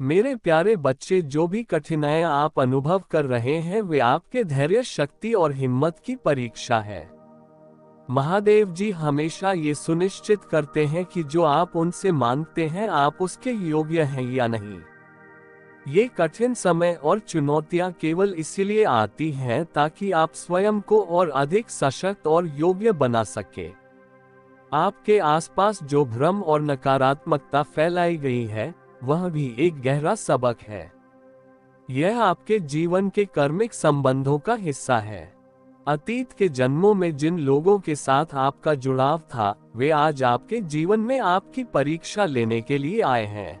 मेरे प्यारे बच्चे, जो भी कठिनाइयां आप अनुभव कर रहे हैं वे आपके धैर्य, शक्ति और हिम्मत की परीक्षा है। महादेव जी हमेशा ये सुनिश्चित करते हैं कि जो आप उनसे मांगते हैं आप उसके योग्य हैं या नहीं। ये कठिन समय और चुनौतियां केवल इसीलिए आती हैं ताकि आप स्वयं को और अधिक सशक्त और योग्य बना सके। आपके आसपास जो भ्रम और नकारात्मकता फैलाई गई है वह भी एक गहरा सबक है। यह आपके जीवन के कर्मिक संबंधों का हिस्सा है। अतीत के जन्मों में जिन लोगों के साथ आपका जुड़ाव था वे आज आपके जीवन में आपकी परीक्षा लेने के लिए आए हैं।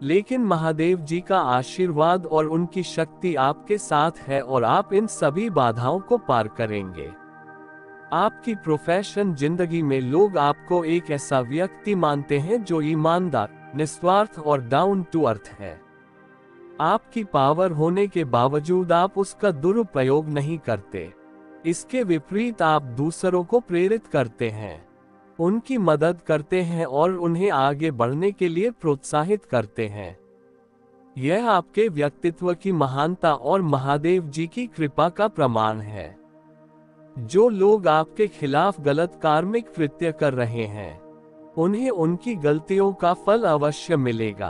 लेकिन महादेव जी का आशीर्वाद और उनकी शक्ति आपके साथ है और आप इन सभी बाधाओं को पार करेंगे। आपकी प्रोफेशन जिंदगी में लोग आपको एक ऐसा व्यक्ति मानते हैं जो ईमानदार, निस्वार्थ और डाउन टू अर्थ है। आपकी पावर होने के बावजूद आप उसका दुरुपयोग नहीं करते। इसके विपरीत आप दूसरों को प्रेरित करते हैं, उनकी मदद करते हैं और उन्हें आगे बढ़ने के लिए प्रोत्साहित करते हैं। यह आपके व्यक्तित्व की महानता और महादेव जी की कृपा का प्रमाण है। जो लोग आपके खिलाफ गलत कार्मिक कृत्य कर रहे हैं उन्हें उनकी गलतियों का फल अवश्य मिलेगा।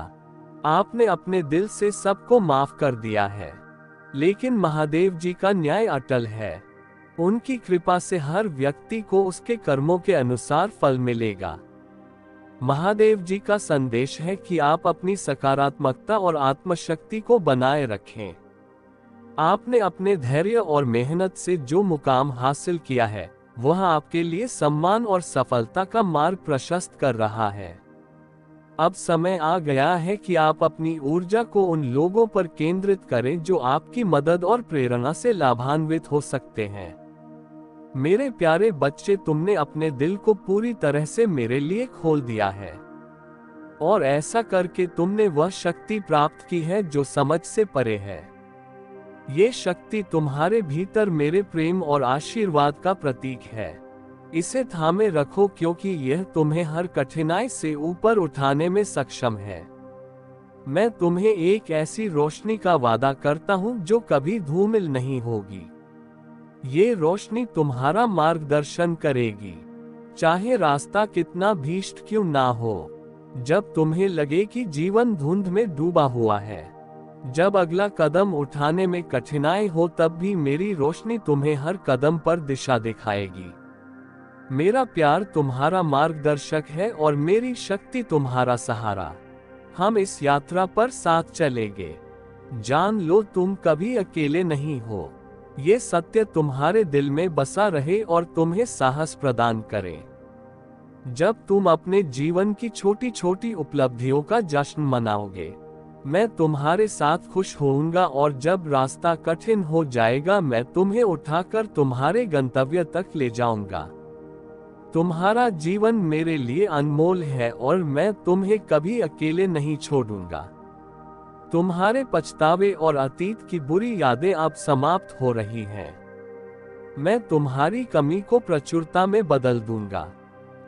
आपने अपने दिल से सबको माफ कर दिया है, लेकिन महादेव जी का न्याय अटल है। उनकी कृपा से हर व्यक्ति को उसके कर्मों के अनुसार फल मिलेगा। महादेव जी का संदेश है कि आप अपनी सकारात्मकता और आत्मशक्ति को बनाए रखें। आपने अपने धैर्य और मेहनत से जो मुकाम हासिल किया है वह आपके लिए सम्मान और सफलता का मार्ग प्रशस्त कर रहा है। अब समय आ गया है कि आप अपनी ऊर्जा को उन लोगों पर केंद्रित करें जो आपकी मदद और प्रेरणा से लाभान्वित हो सकते हैं। मेरे प्यारे बच्चे, तुमने अपने दिल को पूरी तरह से मेरे लिए खोल दिया है और ऐसा करके तुमने वह शक्ति प्राप्त की है जो समझ से परे है। ये शक्ति तुम्हारे भीतर मेरे प्रेम और आशीर्वाद का प्रतीक है। इसे थामे रखो क्योंकि यह तुम्हें हर कठिनाई से ऊपर उठाने में सक्षम है। मैं तुम्हें एक ऐसी रोशनी का वादा करता हूं जो कभी धूमिल नहीं होगी। ये रोशनी तुम्हारा मार्गदर्शन करेगी, चाहे रास्ता कितना भीष्ट क्यों ना हो। जब तुम्हें लगे कि जीवन धुंध में डूबा हुआ है, जब अगला कदम उठाने में कठिनाई हो, तब भी मेरी रोशनी तुम्हें हर कदम पर दिशा दिखाएगी। मेरा प्यार तुम्हारा मार्गदर्शक है और मेरी शक्ति तुम्हारा सहारा। हम इस यात्रा पर साथ चलेंगे। जान लो, तुम कभी अकेले नहीं हो। ये सत्य तुम्हारे दिल में बसा रहे और तुम्हें साहस प्रदान करे। जब तुम अपने जीवन की छोटी छोटी उपलब्धियों का जश्न मनाओगे, मैं तुम्हारे साथ खुश होऊंगा और जब रास्ता कठिन हो जाएगा मैं तुम्हें उठाकर तुम्हारे गंतव्य तक ले जाऊंगा। तुम्हारा जीवन मेरे लिए अनमोल है और मैं तुम्हें कभी अकेले नहीं छोड़ूंगा। तुम्हारे पछतावे और अतीत की बुरी यादें अब समाप्त हो रही हैं। मैं तुम्हारी कमी को प्रचुरता में बदल दूंगा।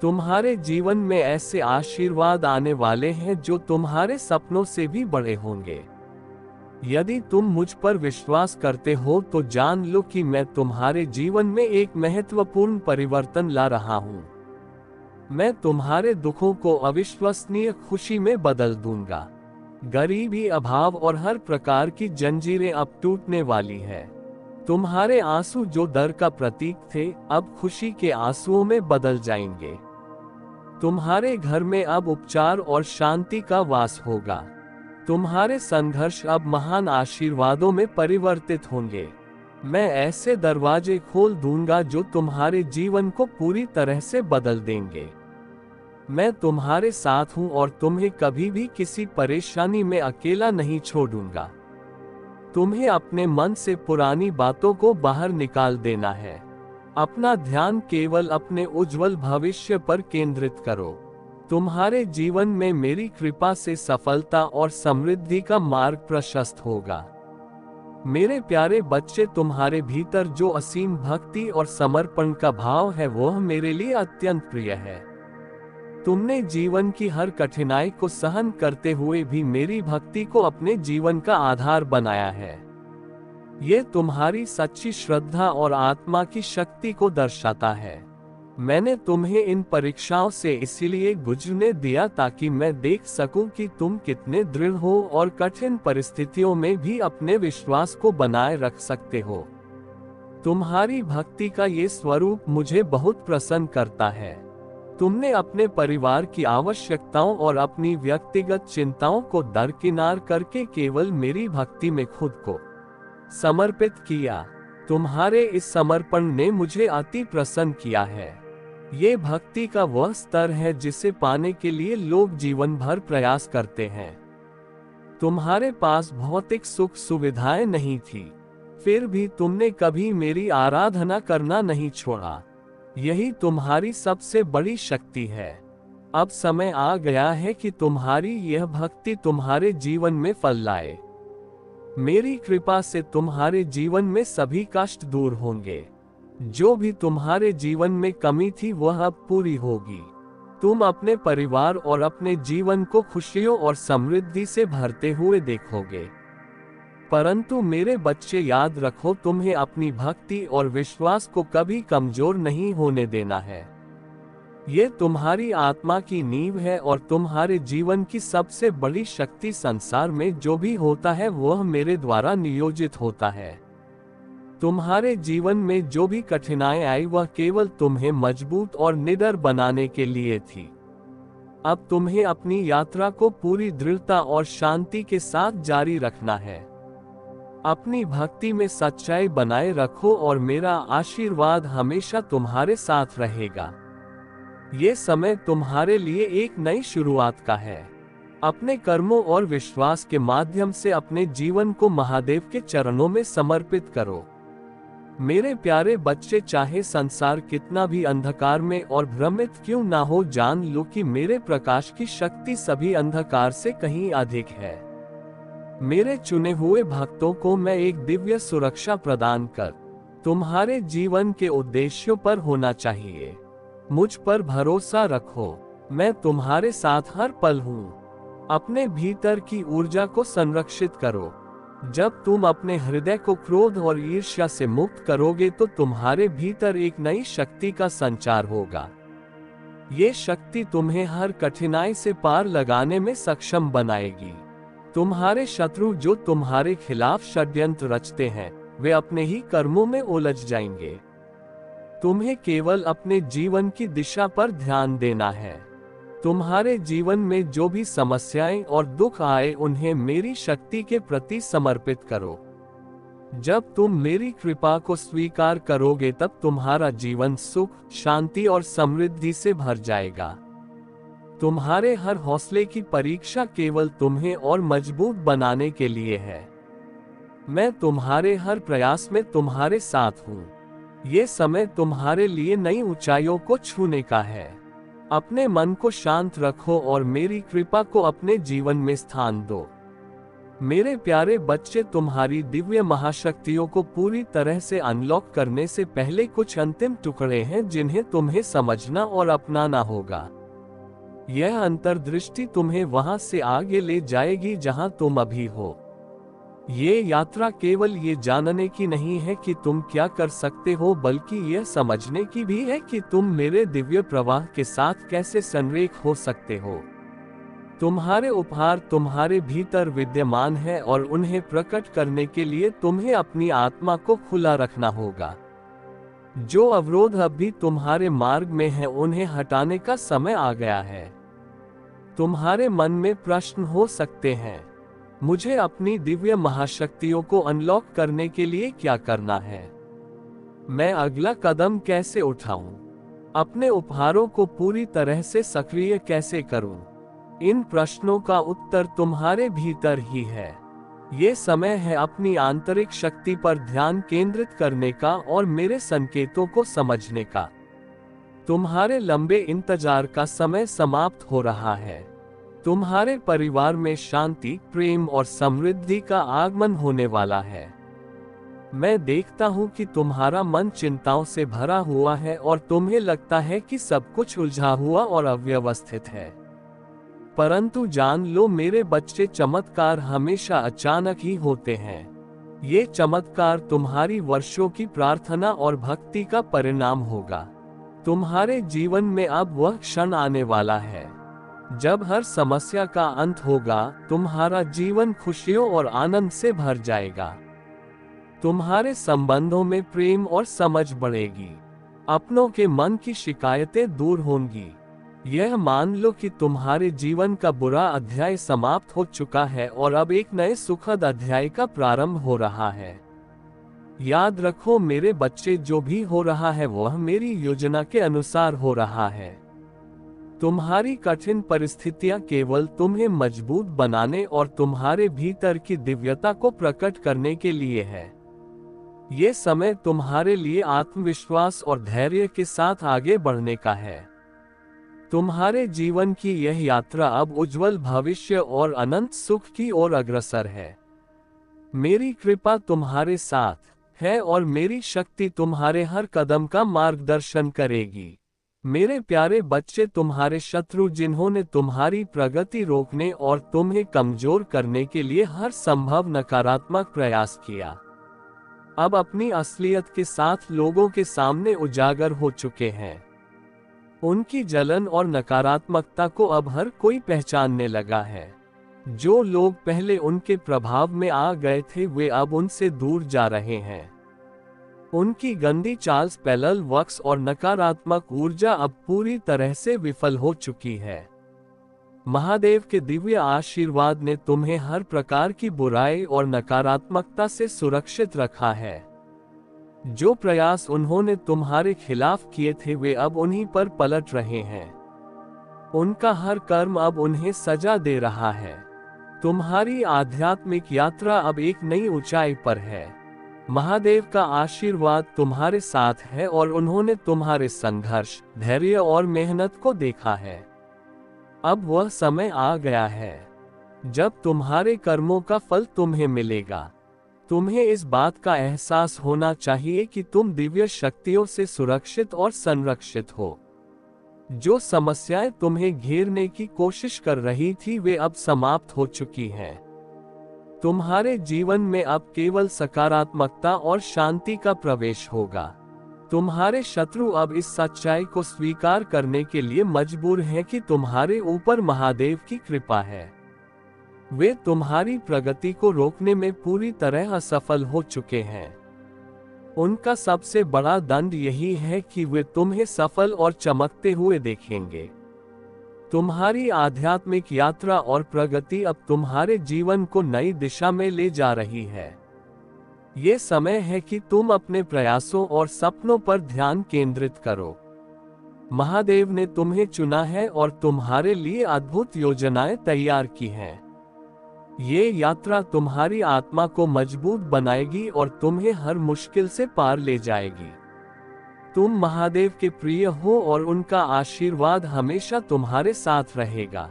तुम्हारे जीवन में ऐसे आशीर्वाद आने वाले हैं जो तुम्हारे सपनों से भी बड़े होंगे। यदि तुम मुझ पर विश्वास करते हो तो जान लो कि मैं तुम्हारे जीवन में एक महत्वपूर्ण परिवर्तन ला रहा हूं। मैं तुम्हारे दुखों को अविश्वसनीय खुशी में बदल दूंगा। गरीबी, अभाव और हर प्रकार की जंजीरें अब टूटने वाली है। तुम्हारे आंसू जो डर का प्रतीक थे अब खुशी के आंसुओं में बदल जाएंगे। तुम्हारे घर में अब उपचार और शांति का वास होगा। तुम्हारे संघर्ष अब महान आशीर्वादों में परिवर्तित होंगे। मैं ऐसे दरवाजे खोल दूंगा जो तुम्हारे जीवन को पूरी तरह से बदल देंगे। मैं तुम्हारे साथ हूं और तुम्हें कभी भी किसी परेशानी में अकेला नहीं छोड़ूंगा। तुम्हें अपने मन से पुरानी बातों को बाहर निकाल देना है। अपना ध्यान केवल अपने उज्जवल भविष्य पर केंद्रित करो। तुम्हारे जीवन में मेरी कृपा से सफलता और समृद्धि का मार्ग प्रशस्त होगा। मेरे प्यारे बच्चे, तुम्हारे भीतर जो असीम भक्ति और समर्पण का भाव है वह मेरे लिए अत्यंत प्रिय है। तुमने जीवन की हर कठिनाई को सहन करते हुए भी मेरी भक्ति को अपने जीवन का आधार बनाया है। ये तुम्हारी सच्ची श्रद्धा और आत्मा की शक्ति को दर्शाता है। मैंने तुम्हें इन परीक्षाओं से इसीलिए गुजरने दिया ताकि मैं देख सकूं कि तुम कितने दृढ़ हो और कठिन परिस्थितियों में भी अपने विश्वास को बनाए रख सकते हो। तुम्हारी भक्ति का ये स्वरूप मुझे बहुत प्रसन्न करता है। तुमने अपने परिवार की आवश्यकताओं और अपनी व्यक्तिगत चिंताओं को दरकिनार करके केवल मेरी भक्ति में खुद को समर्पित किया। तुम्हारे इस समर्पण ने मुझे अति प्रसन्न किया है। ये भक्ति का वह स्तर है जिसे पाने के लिए लोग जीवन भर प्रयास करते हैं। तुम्हारे पास भौतिक सुख सुविधाएं नहीं थी, फिर भी तुमने कभी मेरी आराधना करना नहीं छोड़ा। यही तुम्हारी सबसे बड़ी शक्ति है। अब समय आ गया है कि तुम्हारी यह भक्ति तुम्हारे जीवन में फल लाए। मेरी कृपा से तुम्हारे जीवन में सभी कष्ट दूर होंगे। जो भी तुम्हारे जीवन में कमी थी वह अब पूरी होगी। तुम अपने परिवार और अपने जीवन को खुशियों और समृद्धि से भरते हुए देखोगे। परंतु मेरे बच्चे, याद रखो, तुम्हें अपनी भक्ति और विश्वास को कभी कमजोर नहीं होने देना है। ये तुम्हारी आत्मा की नींव है और तुम्हारे जीवन की सबसे बड़ी शक्ति। संसार में जो भी होता है वह मेरे द्वारा नियोजित होता है। तुम्हारे जीवन में जो भी कठिनाई आई वह केवल तुम्हें मजबूत और निडर बनाने के लिए थी। अब तुम्हें अपनी यात्रा को पूरी दृढ़ता और शांति के साथ जारी रखना है। अपनी भक्ति में सच्चाई बनाए रखो और मेरा आशीर्वाद हमेशा तुम्हारे साथ रहेगा। ये समय तुम्हारे लिए एक नई शुरुआत का है। अपने कर्मों और विश्वास के माध्यम से अपने जीवन को महादेव के चरणों में समर्पित करो। मेरे प्यारे बच्चे, चाहे संसार कितना भी अंधकार में और भ्रमित क्यों ना हो, जान लो कि मेरे प्रकाश की शक्ति सभी अंधकार से कहीं अधिक है। मेरे चुने हुए भक्तों को मैं एक दिव्य सुरक्षा प्रदान कर तुम्हारे जीवन के उद्देश्यों पर होना चाहिए। मुझ पर भरोसा रखो, मैं तुम्हारे साथ हर पल हूँ। अपने भीतर की ऊर्जा को संरक्षित करो। जब तुम अपने हृदय को क्रोध और ईर्ष्या से मुक्त करोगे तो तुम्हारे भीतर एक नई शक्ति का संचार होगा। ये शक्ति तुम्हें हर कठिनाई से पार लगाने में सक्षम बनाएगी। तुम्हारे शत्रु जो तुम्हारे खिलाफ षड्यंत्र रचते हैं वे अपने ही कर्मों में उलझ जाएंगे। तुम्हें केवल अपने जीवन की दिशा पर ध्यान देना है। तुम्हारे जीवन में जो भी समस्याएं और दुख आए उन्हें मेरी शक्ति के प्रति समर्पित करो। जब तुम मेरी कृपा को स्वीकार करोगे तब तुम्हारा जीवन सुख, शांति और समृद्धि से भर जाएगा। तुम्हारे हर हौसले की परीक्षा केवल तुम्हें और मजबूत बनाने के लिए है। मैं तुम्हारे हर प्रयास में तुम्हारे साथ हूँ। ये समय तुम्हारे लिए नई ऊंचाइयों को छूने का है। अपने मन को शांत रखो और मेरी कृपा को अपने जीवन में स्थान दो। मेरे प्यारे बच्चे, तुम्हारी दिव्य महाशक्तियों को पूरी तरह से अनलॉक करने से पहले कुछ अंतिम टुकड़े हैं जिन्हें तुम्हें समझना और अपनाना होगा। यह अंतर्दृष्टि तुम्हें वहां से आगे ले जाएगी जहां तुम अभी हो। ये यात्रा केवल ये जानने की नहीं है कि तुम क्या कर सकते हो, बल्कि यह समझने की भी है कि तुम मेरे दिव्य प्रवाह के साथ कैसे संरेख हो सकते हो। तुम्हारे उपहार तुम्हारे भीतर विद्यमान है और उन्हें प्रकट करने के लिए तुम्हें अपनी आत्मा को खुला रखना होगा। जो अवरोध अभी तुम्हारे मार्ग में है उन्हें हटाने का समय आ गया है। तुम्हारे मन में प्रश्न हो सकते हैं, मुझे अपनी दिव्य महाशक्तियों को अनलॉक करने के लिए क्या करना है? मैं अगला कदम कैसे उठाऊं? अपने उपहारों को पूरी तरह से सक्रिय कैसे करूं? इन प्रश्नों का उत्तर तुम्हारे भीतर ही है। ये समय है अपनी आंतरिक शक्ति पर ध्यान केंद्रित करने का और मेरे संकेतों को समझने का। तुम्हारे लंबे इंतजार का समय समाप्त हो रहा है। तुम्हारे परिवार में शांति, प्रेम और समृद्धि का आगमन होने वाला है। मैं देखता हूँ कि तुम्हारा मन चिंताओं से भरा हुआ है और तुम्हें लगता है कि सब कुछ उलझा हुआ और अव्यवस्थित है। परंतु जान लो मेरे बच्चे, चमत्कार हमेशा अचानक ही होते हैं। ये चमत्कार तुम्हारी वर्षों की प्रार्थना और भक्ति का परिणाम होगा। तुम्हारे जीवन में अब वह क्षण आने वाला है जब हर समस्या का अंत होगा, तुम्हारा जीवन खुशियों और आनंद से भर जाएगा। तुम्हारे संबंधों में प्रेम और समझ बढ़ेगी। अपनों के मन की शिकायतें दूर होंगी। यह मान लो कि तुम्हारे जीवन का बुरा अध्याय समाप्त हो चुका है और अब एक नए सुखद अध्याय का प्रारंभ हो रहा है। याद रखो मेरे बच्चे, जो भी हो रहा है वह मेरी योजना के अनुसार हो रहा है। तुम्हारी कठिन परिस्थितियां केवल तुम्हें मजबूत बनाने और तुम्हारे भीतर की दिव्यता को प्रकट करने के लिए है। ये समय तुम्हारे लिए आत्मविश्वास और धैर्य के साथ आगे बढ़ने का है। तुम्हारे जीवन की यह यात्रा अब उज्जवल भविष्य और अनंत सुख की ओर अग्रसर है। मेरी कृपा तुम्हारे साथ है और मेरी शक्ति तुम्हारे हर कदम का मार्गदर्शन करेगी। मेरे प्यारे बच्चे, तुम्हारे शत्रु जिन्होंने तुम्हारी प्रगति रोकने और तुम्हें कमजोर करने के लिए हर संभव नकारात्मक प्रयास किया, अब अपनी असलियत के साथ लोगों के सामने उजागर हो चुके हैं। उनकी जलन और नकारात्मकता को अब हर कोई पहचानने लगा है। जो लोग पहले उनके प्रभाव में आ गए थे, वे अब उनसे दूर जा रहे हैं। उनकी गंदी चाल, पैलल वक्स और नकारात्मक ऊर्जा अब पूरी तरह से विफल हो चुकी है। महादेव के दिव्य आशीर्वाद ने तुम्हें हर प्रकार की बुराई और नकारात्मकता से सुरक्षित रखा है। जो प्रयास उन्होंने तुम्हारे खिलाफ किए थे, वे अब उन्हीं पर पलट रहे हैं। उनका हर कर्म अब उन्हें सजा दे रहा है। तुम्हारी आध्यात्मिक यात्रा अब एक नई ऊंचाई पर है। महादेव का आशीर्वाद तुम्हारे साथ है और उन्होंने तुम्हारे संघर्ष, धैर्य और मेहनत को देखा है। अब वह समय आ गया है जब तुम्हारे कर्मों का फल तुम्हें मिलेगा। तुम्हें इस बात का एहसास होना चाहिए कि तुम दिव्य शक्तियों से सुरक्षित और संरक्षित हो। जो समस्याएं तुम्हें घेरने की कोशिश कर रही थी, वे अब समाप्त हो चुकी हैं। तुम्हारे जीवन में अब केवल सकारात्मकता और शांति का प्रवेश होगा। तुम्हारे शत्रु अब इस सच्चाई को स्वीकार करने के लिए मजबूर हैं कि तुम्हारे ऊपर महादेव की कृपा है। वे तुम्हारी प्रगति को रोकने में पूरी तरह असफल हो चुके हैं। उनका सबसे बड़ा दंड यही है कि वे तुम्हें सफल और चमकते हुए देखेंगे। तुम्हारी आध्यात्मिक यात्रा और प्रगति अब तुम्हारे जीवन को नई दिशा में ले जा रही है। ये समय है कि तुम अपने प्रयासों और सपनों पर ध्यान केंद्रित करो। महादेव ने तुम्हें चुना है और तुम्हारे लिए अद्भुत योजनाएं तैयार की हैं। ये यात्रा तुम्हारी आत्मा को मजबूत बनाएगी और तुम्हें हर मुश्किल से पार ले जाएगी। तुम महादेव के प्रिय हो और उनका आशीर्वाद हमेशा तुम्हारे साथ रहेगा।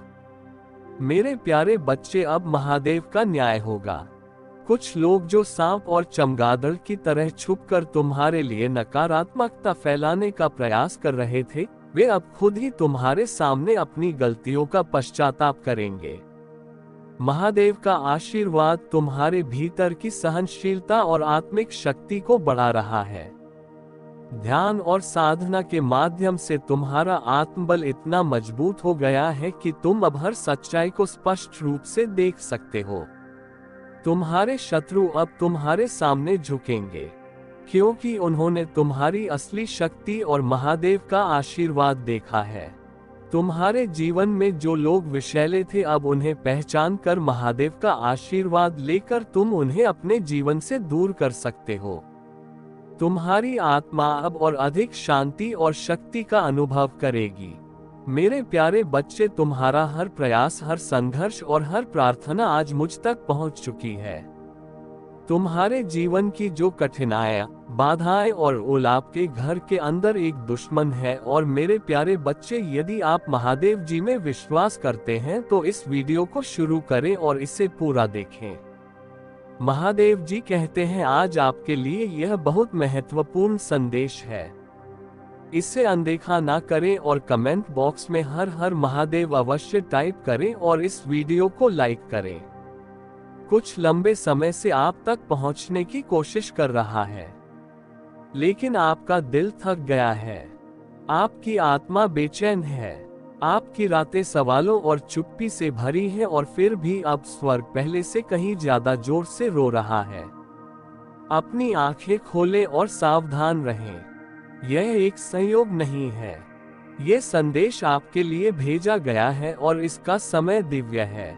मेरे प्यारे बच्चे, अब महादेव का न्याय होगा। कुछ लोग जो सांप और चमगादड़ की तरह छुपकर तुम्हारे लिए नकारात्मकता फैलाने का प्रयास कर रहे थे, वे अब खुद ही तुम्हारे सामने अपनी गलतियों का पश्चाताप करेंगे। महादेव का आशीर्वाद तुम्हारे भीतर की सहनशीलता और आत्मिक शक्ति को बढ़ा रहा है। ध्यान और साधना के माध्यम से तुम्हारा आत्मबल इतना मजबूत हो गया है कि तुम अब हर सच्चाई को स्पष्ट रूप से देख सकते हो। तुम्हारे शत्रु अब तुम्हारे सामने झुकेंगे, क्योंकि उन्होंने तुम्हारी असली शक्ति और महादेव का आशीर्वाद देखा है। तुम्हारे जीवन में जो लोग विषैले थे, अब उन्हें पहचान कर महादेव का आशीर्वाद लेकर तुम उन्हें अपने जीवन से दूर कर सकते हो। तुम्हारी आत्मा अब और अधिक शांति और शक्ति का अनुभव करेगी। मेरे प्यारे बच्चे, तुम्हारा हर प्रयास, हर संघर्ष और हर प्रार्थना आज मुझ तक पहुंच चुकी है। तुम्हारे जीवन की जो कठिनाइयां, बाधाएं और उलाप के घर के अंदर एक दुश्मन है, और मेरे प्यारे बच्चे, यदि आप महादेव जी में विश्वास करते हैं तो इस वीडियो को शुरू करें और इसे पूरा देखें। महादेव जी कहते हैं, आज आपके लिए यह बहुत महत्वपूर्ण संदेश है। इसे अनदेखा ना करें और कमेंट बॉक्स में हर हर महादेव अवश्य टाइप करें और इस वीडियो को लाइक करें। कुछ लंबे समय से आप तक पहुंचने की कोशिश कर रहा है, लेकिन आपका दिल थक गया है। आपकी आत्मा बेचैन है। आपकी रातें सवालों और चुप्पी से भरी है और फिर भी अब स्वर्ग पहले से कहीं ज्यादा जोर से रो रहा है। अपनी आंखें खोलें और सावधान रहें। यह एक संयोग नहीं है। यह संदेश आपके लिए भेजा गया है और इसका समय दिव्य है।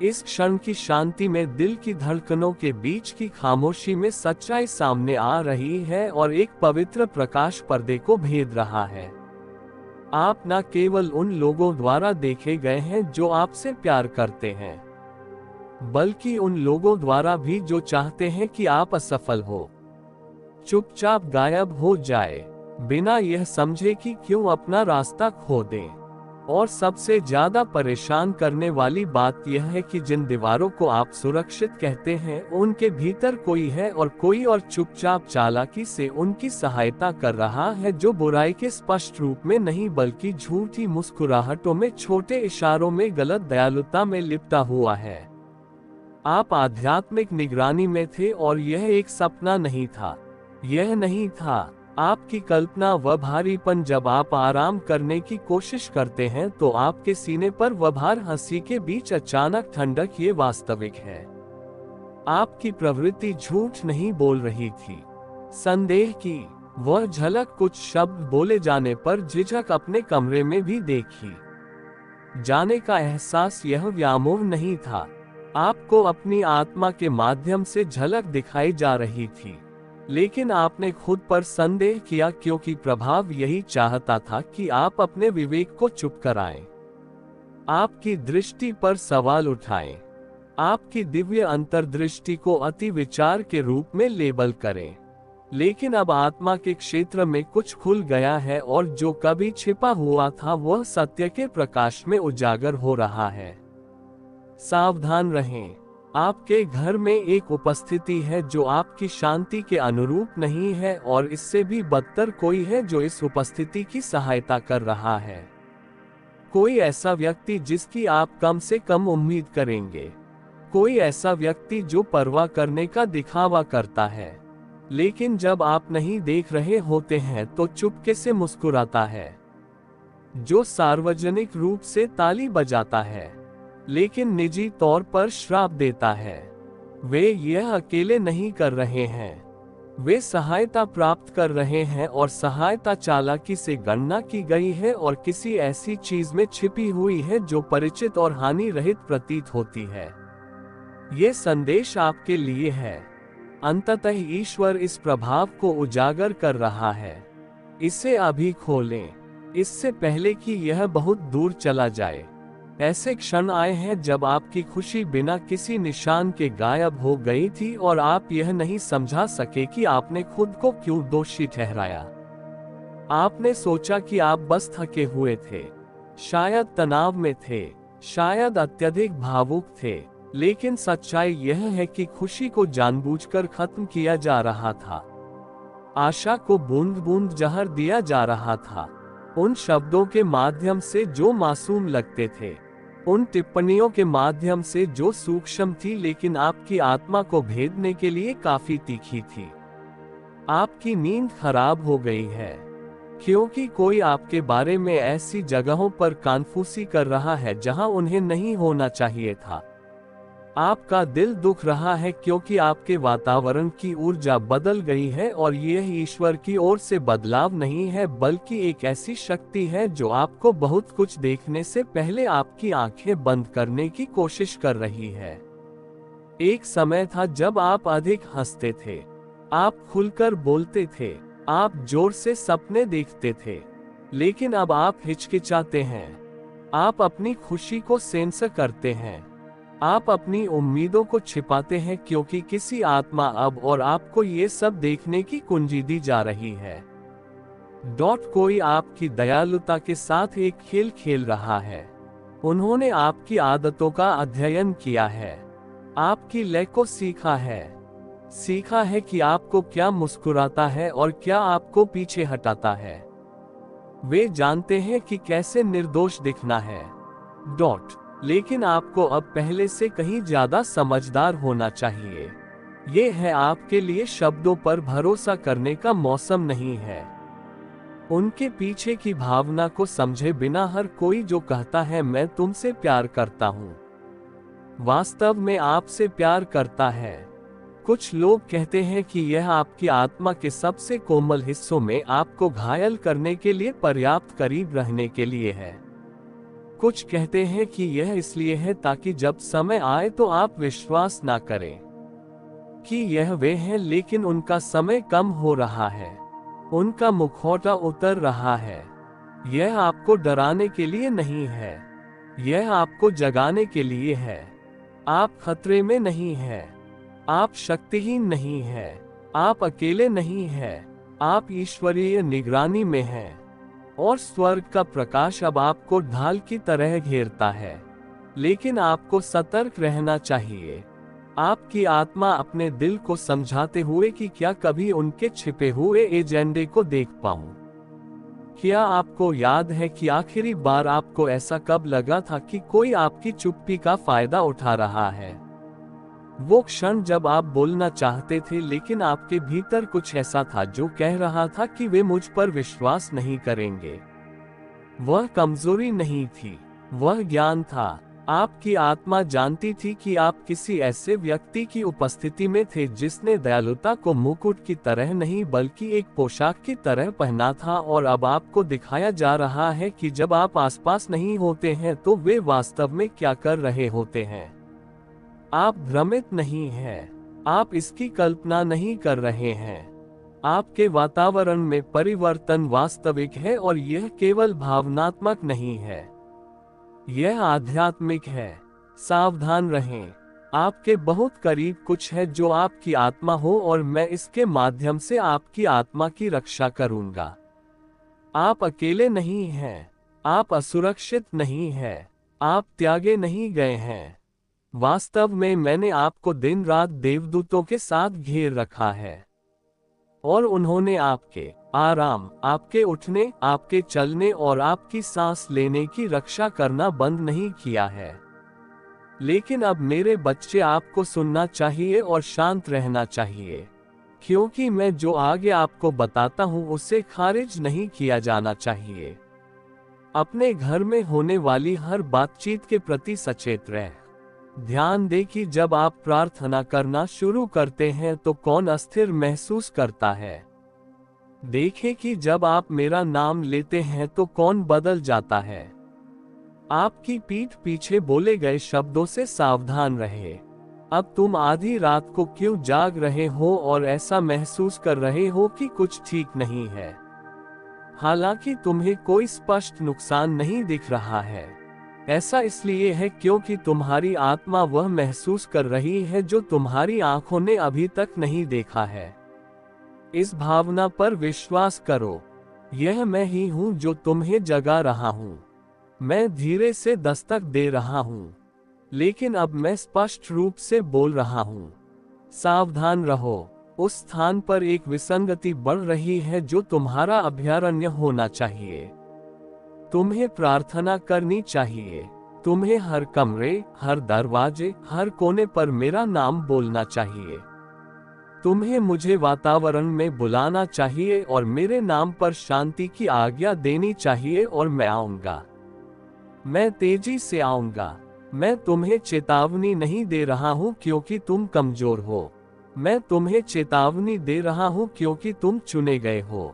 इस क्षण की शांति में दिल की धड़कनों के बीच की खामोशी में सच्चाई सामने आ रही है और एक पवित्र प्रकाश पर्दे को भेद रहा है। आप न केवल उन लोगों द्वारा देखे गए हैं जो आपसे प्यार करते हैं, बल्कि उन लोगों द्वारा भी जो चाहते हैं कि आप असफल हो, चुपचाप गायब हो जाए, बिना यह समझे कि क्यों अपना रास्ता खो दें। और सबसे ज्यादा परेशान करने वाली बात यह है कि जिन दीवारों को आप सुरक्षित कहते हैं, उनके भीतर कोई है और कोई और चुपचाप चालाकी से उनकी सहायता कर रहा है, जो बुराई के स्पष्ट रूप में नहीं बल्कि झूठी मुस्कुराहटों में, छोटे इशारों में, गलत दयालुता में लिपटा हुआ है। आप आध्यात्मिक निगरानी में थे और यह एक सपना नहीं था। यह नहीं था आपकी कल्पना व भारीपन। जब आप आराम करने की कोशिश करते हैं तो आपके सीने पर वह भार हंसी के बीच अचानक ठंडक, ये वास्तविक है। आपकी प्रवृत्ति झूठ नहीं बोल रही थी, संदेह की वह झलक कुछ शब्द बोले जाने पर झिझक अपने कमरे में भी देखी जाने का एहसास, यह व्यामोह नहीं था। आपको अपनी आत्मा के माध्यम से झलक दिखाई जा रही थी, लेकिन आपने खुद पर संदेह किया, क्योंकि प्रभाव यही चाहता था कि आप अपने विवेक को चुप कराएं, आपकी दृष्टि पर सवाल उठाएं, आपकी दिव्य अंतर्दृष्टि को अति विचार के रूप में लेबल करें। लेकिन अब आत्मा के क्षेत्र में कुछ खुल गया है और जो कभी छिपा हुआ था वह सत्य के प्रकाश में उजागर हो रहा है। सावधान रहें। आपके घर में एक उपस्थिति है जो आपकी शांति के अनुरूप नहीं है, और इससे भी बदतर कोई है जो इस उपस्थिति की सहायता कर रहा है। कोई ऐसा व्यक्ति जिसकी आप कम से कम उम्मीद करेंगे। कोई ऐसा व्यक्ति जो परवाह करने का दिखावा करता है, लेकिन जब आप नहीं देख रहे होते हैं तो चुपके से मुस्कुराता है। जो सार्वजनिक रूप से ताली बजाता है, लेकिन निजी तौर पर श्राप देता है। वे यह अकेले नहीं कर रहे हैं, वे सहायता प्राप्त कर रहे हैं, और सहायता चालाकी से गणना की गई है और किसी ऐसी चीज में छिपी हुई है जो परिचित और हानि रहित प्रतीत होती है। ये संदेश आपके लिए है। अंततः ईश्वर इस प्रभाव को उजागर कर रहा है। इसे अभी खोलें, इससे पहले कि यह बहुत दूर चला जाए। ऐसे क्षण आए हैं जब आपकी खुशी बिना किसी निशान के गायब हो गई थी और आप यह नहीं समझा सके कि आपने खुद को क्यों दोषी ठहराया। आपने सोचा कि आप बस थके हुए थे, शायद तनाव में थे, शायद अत्यधिक भावुक थे, लेकिन सच्चाई यह है कि खुशी को जानबूझकर खत्म किया जा रहा था। आशा को बूंद बूंद जहर दिया जा रहा था। उन शब्दों के माध्यम से जो मासूम लगते थे, उन टिप्पणियों के माध्यम से जो सूक्ष्म थी लेकिन आपकी आत्मा को भेदने के लिए काफी तीखी थी। आपकी नींद खराब हो गई है, क्योंकि कोई आपके बारे में ऐसी जगहों पर कानफूसी कर रहा है जहां उन्हें नहीं होना चाहिए था। आपका दिल दुख रहा है क्योंकि आपके वातावरण की ऊर्जा बदल गई है, और यह ईश्वर की ओर से बदलाव नहीं है बल्कि एक ऐसी शक्ति है जो आपको बहुत कुछ देखने से पहले आपकी आंखें बंद करने की कोशिश कर रही है। एक समय था जब आप अधिक हंसते थे, आप खुलकर बोलते थे, आप जोर से सपने देखते थे, लेकिन अब आप हिचकिचाते हैं। आप अपनी खुशी को सेंसर करते हैं, आप अपनी उम्मीदों को छिपाते हैं, क्योंकि किसी आत्मा अब और आपको ये सब देखने की कुंजी दी जा रही है। कोई आपकी दयालुता के साथ एक खेल खेल रहा है। उन्होंने आपकी आदतों का अध्ययन किया है, आपकी लय को सीखा है कि आपको क्या मुस्कुराता है और क्या आपको पीछे हटाता है। वे जानते हैं कि कैसे निर्दोष दिखना है। लेकिन आपको अब पहले से कहीं ज्यादा समझदार होना चाहिए। ये है आपके लिए शब्दों पर भरोसा करने का मौसम नहीं है। उनके पीछे की भावना को समझे बिना हर कोई जो कहता है मैं तुमसे प्यार करता हूँ, वास्तव में आपसे प्यार करता है। कुछ लोग कहते हैं कि यह आपकी आत्मा के सबसे कोमल हिस्सों में आपको घायल करने के लिए पर्याप्त करीब रहने के लिए है। कुछ कहते हैं कि यह इसलिए है ताकि जब समय आए तो आप विश्वास ना करें कि यह वे हैं, लेकिन उनका समय कम हो रहा है, उनका मुखौटा उतर रहा है। यह आपको डराने के लिए नहीं है, यह आपको जगाने के लिए है। आप खतरे में नहीं हैं, आप शक्तिहीन नहीं हैं, आप अकेले नहीं हैं, आप ईश्वरीय निगरानी में हैं। और स्वर्ग का प्रकाश अब आपको ढाल की तरह घेरता है, लेकिन आपको सतर्क रहना चाहिए। आपकी आत्मा अपने दिल को समझाते हुए कि क्या कभी उनके छिपे हुए एजेंडे को देख पाऊं। क्या आपको याद है कि आखिरी बार आपको ऐसा कब लगा था कि कोई आपकी चुप्पी का फायदा उठा रहा है? वो क्षण जब आप बोलना चाहते थे, लेकिन आपके भीतर कुछ ऐसा था जो कह रहा था कि वे मुझ पर विश्वास नहीं करेंगे। वह कमजोरी नहीं थी, वह ज्ञान था। आपकी आत्मा जानती थी कि आप किसी ऐसे व्यक्ति की उपस्थिति में थे जिसने दयालुता को मुकुट की तरह नहीं बल्कि एक पोशाक की तरह पहना था, और अब आपको दिखाया जा रहा है कि जब आप आसपास नहीं होते हैं तो वे वास्तव में क्या कर रहे होते हैं। आप भ्रमित नहीं हैं, आप इसकी कल्पना नहीं कर रहे हैं। आपके वातावरण में परिवर्तन वास्तविक है, और यह केवल भावनात्मक नहीं है, यह आध्यात्मिक है। सावधान रहें, आपके बहुत करीब कुछ है जो आपकी आत्मा हो, और मैं इसके माध्यम से आपकी आत्मा की रक्षा करूंगा। आप अकेले नहीं हैं, आप असुरक्षित नहीं हैं, आप त्यागे नहीं गए हैं। वास्तव में मैंने आपको दिन रात देवदूतों के साथ घेर रखा है, और उन्होंने आपके आराम, आपके उठने, आपके चलने और आपकी सांस लेने की रक्षा करना बंद नहीं किया है। लेकिन अब मेरे बच्चे, आपको सुनना चाहिए और शांत रहना चाहिए, क्योंकि मैं जो आगे आपको बताता हूं उसे खारिज नहीं किया जाना चाहिए। अपने घर में होने वाली हर बातचीत के प्रति सचेत रहें। ध्यान दें कि जब आप प्रार्थना करना शुरू करते हैं तो कौन अस्थिर महसूस करता है। देखें कि जब आप मेरा नाम लेते हैं तो कौन बदल जाता है। आपकी पीठ पीछे बोले गए शब्दों से सावधान रहे। अब तुम आधी रात को क्यों जाग रहे हो और ऐसा महसूस कर रहे हो कि कुछ ठीक नहीं है, हालांकि तुम्हें कोई स्पष्ट नुकसान नहीं दिख रहा है। ऐसा इसलिए है क्योंकि तुम्हारी आत्मा वह महसूस कर रही है जो तुम्हारी आंखों ने अभी तक नहीं देखा है। इस भावना पर विश्वास करो, यह मैं ही हूं जो तुम्हें जगा रहा हूं। मैं धीरे से दस्तक दे रहा हूं, लेकिन अब मैं स्पष्ट रूप से बोल रहा हूं। सावधान रहो, उस स्थान पर एक विसंगति बढ़ रही है जो तुम्हारा अभयारण्य होना चाहिए। तुम्हें प्रार्थना करनी चाहिए, तुम्हें हर कमरे, हर दरवाजे, हर कोने पर मेरा नाम बोलना चाहिए। तुम्हें मुझे वातावरण में बुलाना चाहिए और मेरे नाम पर शांति की आज्ञा देनी चाहिए, और मैं आऊंगा। मैं तेजी से आऊंगा। मैं तुम्हें चेतावनी नहीं दे रहा हूं क्योंकि तुम कमजोर हो, मैं तुम्हें चेतावनी दे रहा हूं क्योंकि तुम चुने गए हो।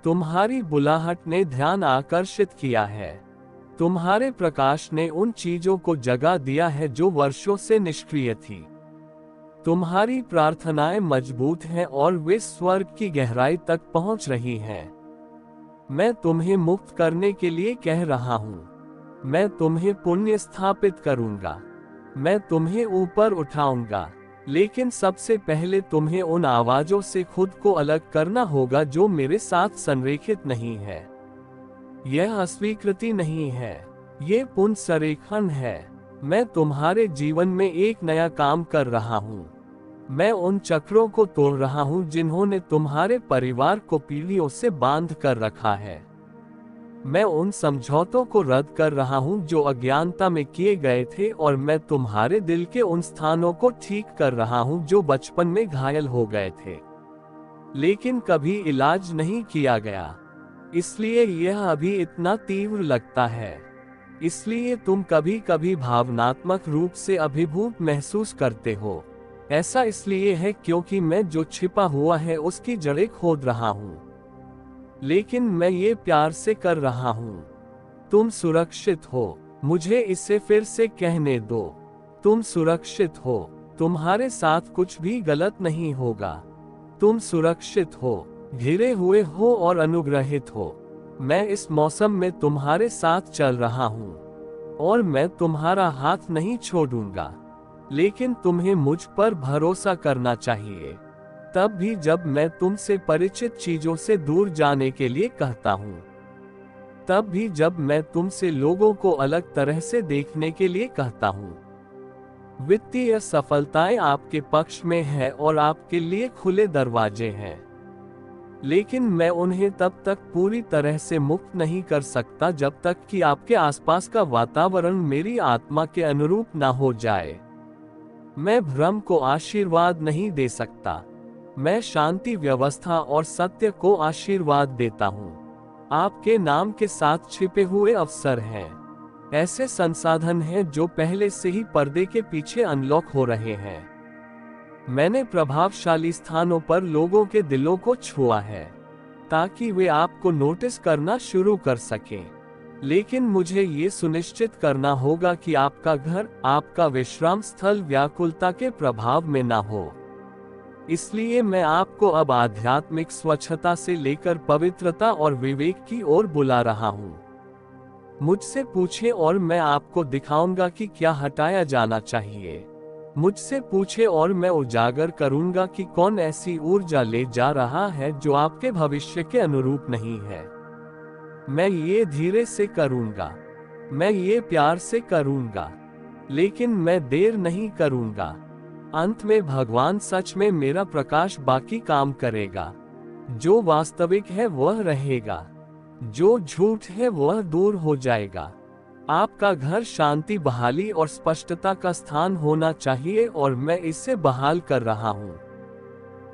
तुम्हारी बुलाहट ने ध्यान आकर्षित किया है, तुम्हारे प्रकाश ने उन चीजों को जगा दिया है जो वर्षों से निष्क्रिय थी। तुम्हारी प्रार्थनाएं मजबूत हैं और वे स्वर्ग की गहराई तक पहुंच रही हैं। मैं तुम्हें मुक्त करने के लिए कह रहा हूं, मैं तुम्हें पुण्य स्थापित करूंगा, मैं तुम्हें ऊपर उठाऊंगा। लेकिन सबसे पहले तुम्हें उन आवाजों से खुद को अलग करना होगा जो मेरे साथ संरेखित नहीं है। यह अस्वीकृति नहीं है, ये पुनर्संरेखण है। मैं तुम्हारे जीवन में एक नया काम कर रहा हूँ। मैं उन चक्रों को तोड़ रहा हूँ जिन्होंने तुम्हारे परिवार को पीढ़ियों से बांध कर रखा है। मैं उन समझौतों को रद्द कर रहा हूँ जो अज्ञानता में किए गए थे, और मैं तुम्हारे दिल के उन स्थानों को ठीक कर रहा हूँ जो बचपन में घायल हो गए थे, लेकिन कभी इलाज नहीं किया गया। इसलिए यह अभी इतना तीव्र लगता है। इसलिए तुम कभी कभी भावनात्मक रूप से अभिभूत महसूस करते हो। ऐसा इसलिए है क्योंकि मैं जो छिपा हुआ है उसकी जड़ें खोद रहा हूँ, लेकिन मैं ये प्यार से कर रहा हूँ। तुम सुरक्षित हो। मुझे इसे फिर से कहने दो। तुम सुरक्षित हो। तुम्हारे साथ कुछ भी गलत नहीं होगा। तुम सुरक्षित हो, घिरे हुए हो और अनुग्रहित हो। मैं इस मौसम में तुम्हारे साथ चल रहा हूँ, और मैं तुम्हारा हाथ नहीं छोड़ूंगा। लेकिन तुम्हें मुझ पर भरोसा करना चाहिए, तब भी जब मैं तुमसे परिचित चीजों से दूर जाने के लिए कहता हूँ, तब भी जब मैं तुमसे लोगों को अलग तरह से देखने के लिए कहता हूँ। वित्तीय सफलताएं आपके पक्ष में है और आपके लिए खुले दरवाजे हैं, लेकिन मैं उन्हें तब तक पूरी तरह से मुक्त नहीं कर सकता जब तक कि आपके आसपास का वातावरण मेरी आत्मा के अनुरूप ना हो जाए। मैं भ्रम को आशीर्वाद नहीं दे सकता। मैं शांति, व्यवस्था और सत्य को आशीर्वाद देता हूँ। आपके नाम के साथ छिपे हुए अवसर हैं। ऐसे संसाधन हैं जो पहले से ही पर्दे के पीछे अनलॉक हो रहे हैं। मैंने प्रभावशाली स्थानों पर लोगों के दिलों को छुआ है ताकि वे आपको नोटिस करना शुरू कर सकें। लेकिन मुझे ये सुनिश्चित करना होगा कि आपका घर, आपका विश्राम स्थल व्याकुलता के प्रभाव में ना हो। इसलिए मैं आपको अब आध्यात्मिक स्वच्छता से लेकर पवित्रता और विवेक की ओर बुला रहा हूँ। मुझसे पूछें और मैं आपको दिखाऊंगा कि क्या हटाया जाना चाहिए। मुझसे पूछे और मैं उजागर करूंगा कि कौन ऐसी ऊर्जा ले जा रहा है जो आपके भविष्य के अनुरूप नहीं है। मैं ये धीरे से करूंगा, मैं ये प्यार से करूंगा, लेकिन मैं देर नहीं करूंगा। अंत में भगवान सच में मेरा प्रकाश बाकी काम करेगा। जो वास्तविक है वह रहेगा, जो झूठ है वह दूर हो जाएगा। आपका घर शांति, बहाली और स्पष्टता का स्थान होना चाहिए, और मैं इसे बहाल कर रहा हूँ।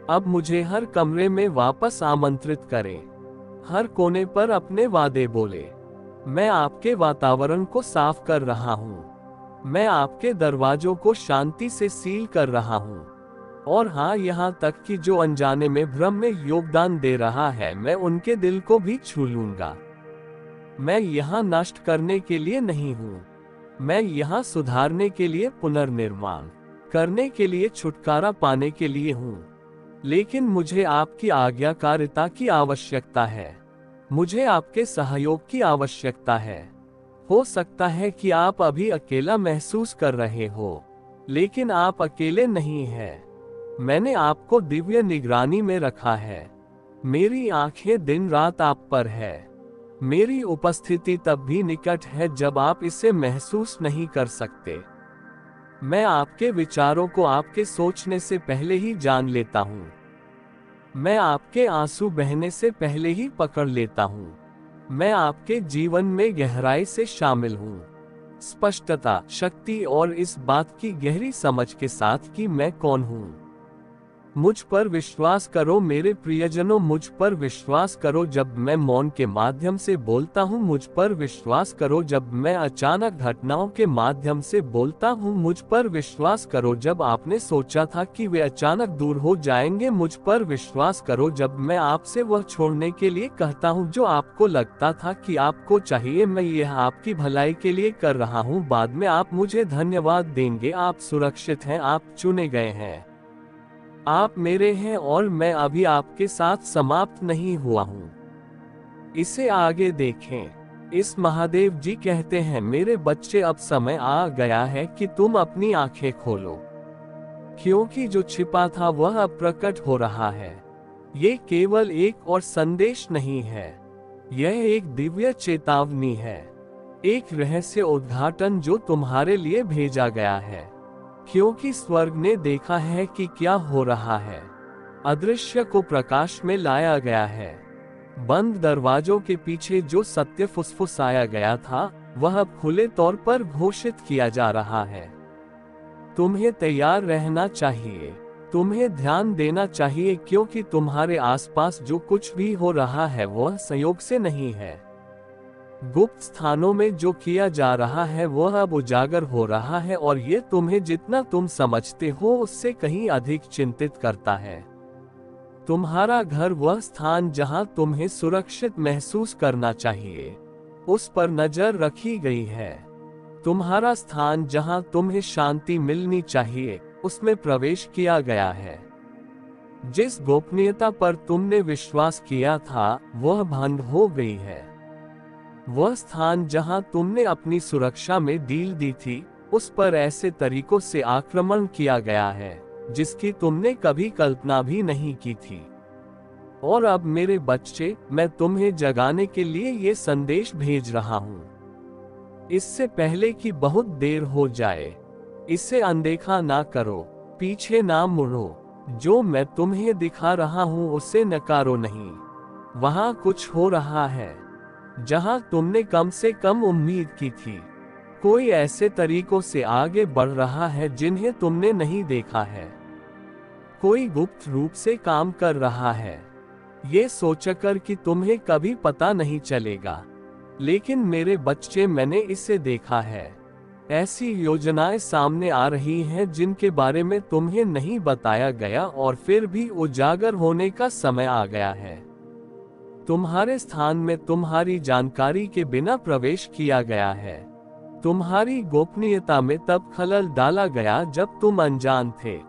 अब मुझे हर कमरे में वापस आमंत्रित करें, हर कोने पर अपने वादे बोले। मैं आपके वातावरण को साफ कर रहा हूँ। मैं आपके दरवाजों को शांति से सील कर रहा हूँ। और हाँ, यहाँ तक कि जो अनजाने में भ्रम में योगदान दे रहा है, मैं उनके दिल को भी छू लूंगा। मैं यहाँ नष्ट करने के लिए नहीं हूँ। मैं यहाँ सुधारने के लिए, पुनर्निर्माण करने के लिए, छुटकारा पाने के लिए हूँ। लेकिन मुझे आपकी आज्ञाकारिता की आवश्यकता है। मुझे आपके सहयोग की आवश्यकता है। हो सकता है कि आप अभी अकेला महसूस कर रहे हो, लेकिन आप अकेले नहीं हैं। मैंने आपको दिव्य निगरानी में रखा है। मेरी आंखें दिन रात आप पर है। मेरी उपस्थिति तब भी निकट है जब आप इसे महसूस नहीं कर सकते। मैं आपके विचारों को आपके सोचने से पहले ही जान लेता हूँ। मैं आपके आंसू बहने से पहले ही पकड़ लेता हूँ। मैं आपके जीवन में गहराई से शामिल हूँ, स्पष्टता, शक्ति और इस बात की गहरी समझ के साथ कि मैं कौन हूँ। मुझ पर विश्वास करो मेरे प्रियजनों, मुझ पर विश्वास करो जब मैं मौन के माध्यम से बोलता हूँ। मुझ पर विश्वास करो जब मैं अचानक घटनाओं के माध्यम से बोलता हूँ। मुझ पर विश्वास करो जब आपने सोचा था कि वे अचानक दूर हो जाएंगे। मुझ पर विश्वास करो जब मैं आपसे वह छोड़ने के लिए कहता हूँ जो आपको लगता था कि आपको चाहिए। मैं यह आपकी भलाई के लिए कर रहा हूँ। बाद में आप मुझे धन्यवाद देंगे। आप सुरक्षित हैं, आप चुने गए हैं, आप मेरे हैं, और मैं अभी आपके साथ समाप्त नहीं हुआ हूँ। इसे आगे देखें। इस महादेव जी कहते हैं, मेरे बच्चे, अब समय आ गया है कि तुम अपनी आंखें खोलो, क्योंकि जो छिपा था वह अब प्रकट हो रहा है। ये केवल एक और संदेश नहीं है, यह एक दिव्य चेतावनी है। एक रहस्य उद्घाटन जो तुम्हारे लिए भेजा गया है, क्योंकि स्वर्ग ने देखा है कि क्या हो रहा है। अदृश्य को प्रकाश में लाया गया है। बंद दरवाजों के पीछे जो सत्य फुसफुसाया गया था, वह अब खुले तौर पर घोषित किया जा रहा है। तुम्हें तैयार रहना चाहिए। तुम्हें ध्यान देना चाहिए, क्योंकि तुम्हारे आसपास जो कुछ भी हो रहा है वह संयोग से नहीं है। गुप्त स्थानों में जो किया जा रहा है वह अब उजागर हो रहा है, और ये तुम्हें जितना तुम समझते हो उससे कहीं अधिक चिंतित करता है। तुम्हारा घर, वह स्थान जहां तुम्हें सुरक्षित महसूस करना चाहिए, उस पर नजर रखी गई है। तुम्हारा स्थान जहां तुम्हें शांति मिलनी चाहिए, उसमें प्रवेश किया गया है। जिस गोपनीयता पर तुमने विश्वास किया था, वह भंग हो गई है। वह स्थान जहां तुमने अपनी सुरक्षा में डील दी थी, उस पर ऐसे तरीकों से आक्रमण किया गया है जिसकी तुमने कभी कल्पना भी नहीं की थी। और अब मेरे बच्चे, मैं तुम्हें जगाने के लिए ये संदेश भेज रहा हूँ। इससे पहले कि बहुत देर हो जाए, इसे अनदेखा ना करो, पीछे ना मुड़ो। जो मैं तुम्हें दिखा रहा हूँ उसे नकारो नहीं। वहाँ कुछ हो रहा है जहाँ तुमने कम से कम उम्मीद की थी। कोई ऐसे तरीकों से आगे बढ़ रहा है जिन्हें तुमने नहीं देखा है। कोई गुप्त रूप से काम कर रहा है, ये सोचकर कि तुम्हें कभी पता नहीं चलेगा। लेकिन मेरे बच्चे, मैंने इसे देखा है। ऐसी योजनाएं सामने आ रही हैं जिनके बारे में तुम्हें नहीं बताया गया, और फिर भी उजागर होने का समय आ गया है। तुम्हारे स्थान में तुम्हारी जानकारी के बिना प्रवेश किया गया है। तुम्हारी गोपनीयता में तब खलल डाला गया जब तुम अनजान थे।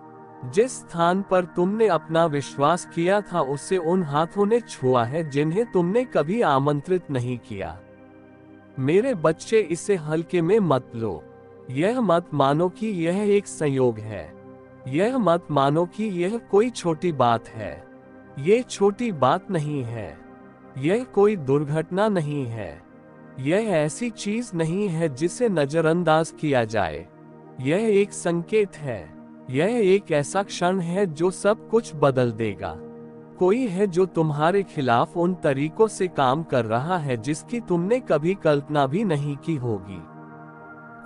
जिस स्थान पर तुमने अपना विश्वास किया था, उसे उन हाथों ने छुआ है जिन्हें तुमने कभी आमंत्रित नहीं किया। मेरे बच्चे, इसे हल्के में मत लो। यह मत मानो कि यह एक संयोग है। यह मत मानो कि यह कोई छोटी बात है। यह छोटी बात नहीं है। यह कोई दुर्घटना नहीं है। यह ऐसी चीज नहीं है जिसे नजरअंदाज किया जाए। यह एक संकेत है। यह एक ऐसा क्षण है जो सब कुछ बदल देगा। कोई है जो तुम्हारे खिलाफ उन तरीकों से काम कर रहा है जिसकी तुमने कभी कल्पना भी नहीं की होगी।